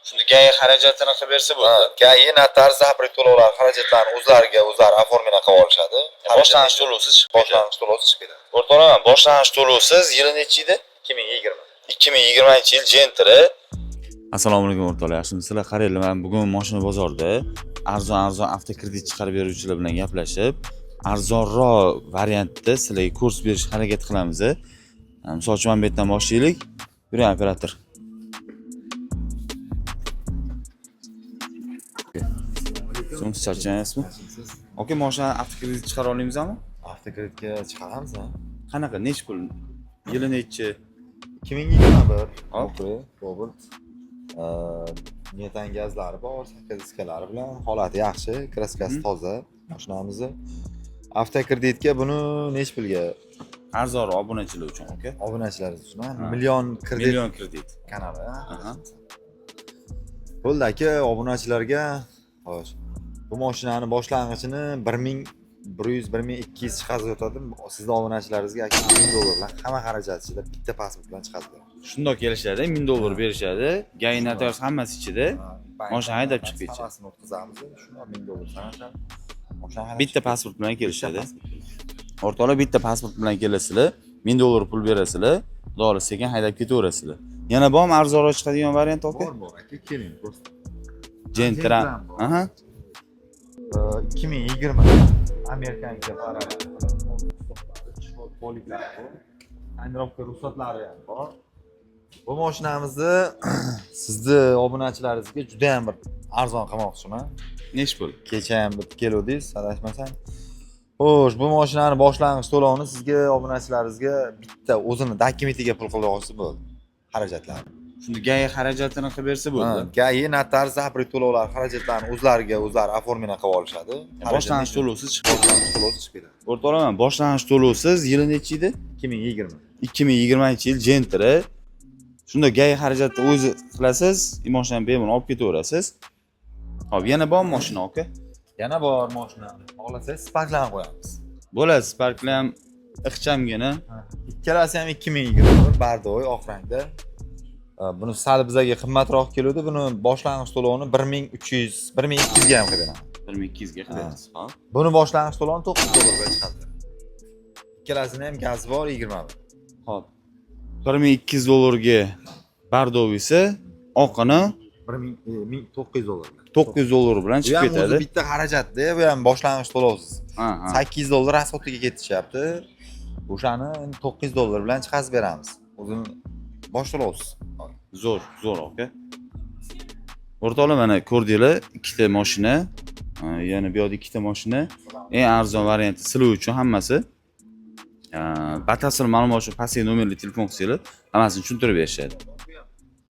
Shunda gay xarajatini qilib bersa bo'ladi. Gay notar zapret to'lovlar xarajatlarini o'zlariga oformini qilib olishadi. Boshlang'ich to'lovsiz chiqib ketadi. Boshlang'ich to'lovsiz chiqib ketadi. O'rtoqlar, boshlang'ich to'lovsiz yili necha edi? 2020. 2020-yil Gentry. Assalomu alaykum o'rtoqlar, yaxshimisizlar? Qaranglar, men bugun mashina bozorida arzon avtokredit chiqarib beruvchilar bilan gaplashib, arzonroq variantda sizlarga kurs berish harakat qilamiz. Misol uchun mana bu yerdan boshlaylik. Yuring operator. So'ng charchaysizmi? Oke, mashina avtokredit chiqara olamizmi? Avtokreditga chiqaramiz. Qanaqa, nech pul? Yili nechi? 2021. Hop. Cobalt. Metan gazlari bor, 8 diskalari bilan holati yaxshi, kraskasi toza. Mashinamizni avtokreditga buni nech pulga? Arzonroq obunachilar uchun, oke? Obunachilaringiz uchun million kredit kanali. Bo'ldi aka, obunachilarga xo'sh. Bu mashinani boshlang'ichini 1100-1200 chiqazib o'tadi. Sizning obunachilaringizga aka $1000 hamma xarajat ichida bitta pasport bilan chiqazib beradi. Shundoq kelishadi, $1000 berishadi. Gay notar hammasi ichida. Mashina haydab chiqib ketadi. Hammasini o'tkazamiz. Shundoq $1000 sanashadi. Bitta pasport bilan kelishadi. O'rtoqlar, bitta pasport bilan kelasizlar, $1000 pul berasizlar, xudo xohlasa sekin haydab ketaverasizlar. Yana bormi arzonroq chiqadigan variant aka? Bor aka, keling. Gentry. Aha. 2020 Amerikancha paralel. Poliklar bor. Tonirovka ruxsatlari ham bor. Bu mashinamizni sizni obunachilaringizga juda ham bir arzon qilmoqchiman. Nech pul? Kecha ham bitib keluvdingiz, adashmasam. Xo'sh, bu mashinani boshlang'ich to'lovini sizga obunachilaringizga bitta o'zini dokumentiga pul qilib olsa bo'ldi. Xarajatlar. Shunda gay xarajatini qilib bersa bo'ldi. Gay notar zapret to'lovlar xarajatlarini o'zlari oformini qilib olishadi. Boshlang'ich to'lovsiz chiqib ketadi. To'lovsiz chiqib ketadi. O'rtoqlar, boshlang'ich to'lovsiz yili nechi edi? 2020. 2020-yil Gentry. Shunda gay xarajatni o'zi qilasiz, mashinani bemalol olib ketaverasiz. Hop, yana bor mashina aka? Yana bor mashina. Xohlasangiz Sparklarni qo'yamiz. Bo'ladi, Sparklar ham ixchamgina. Ikkalasi ham 2020 bardoy oq rangda. Buni sal bizga qimmatroq keladi. Buni boshlang'ich to'lovini 1300-1200 ga ham qilib beraman. 1200 ga qilasiz, xo'p. Buni boshlang'ich to'lovini $900 ga chiqadi. Ikkalasini ham gazi bor 20 bir. Xo'p. $1200 ga bardovisi, oqini $1900. $900 bilan chiqib ketadi. Bu bitta xarajatda, bu ham boshlang'ich to'lovsiz. $800 rasxotiga ketishyapti. O'shani $900 bilan chiqazib beramiz. O'zini bosh to'lovsiz. Zo'r aka. O'rtoqlar, mana ko'rdinglar, ikkita mashina, yana bu yerda ikkita mashina. Eng arzon varianti sizlar uchun hammasi. Batafsil ma'lumot uchun pastga nomerli telefon qilsanglar, hammasini tushuntirib berishadi.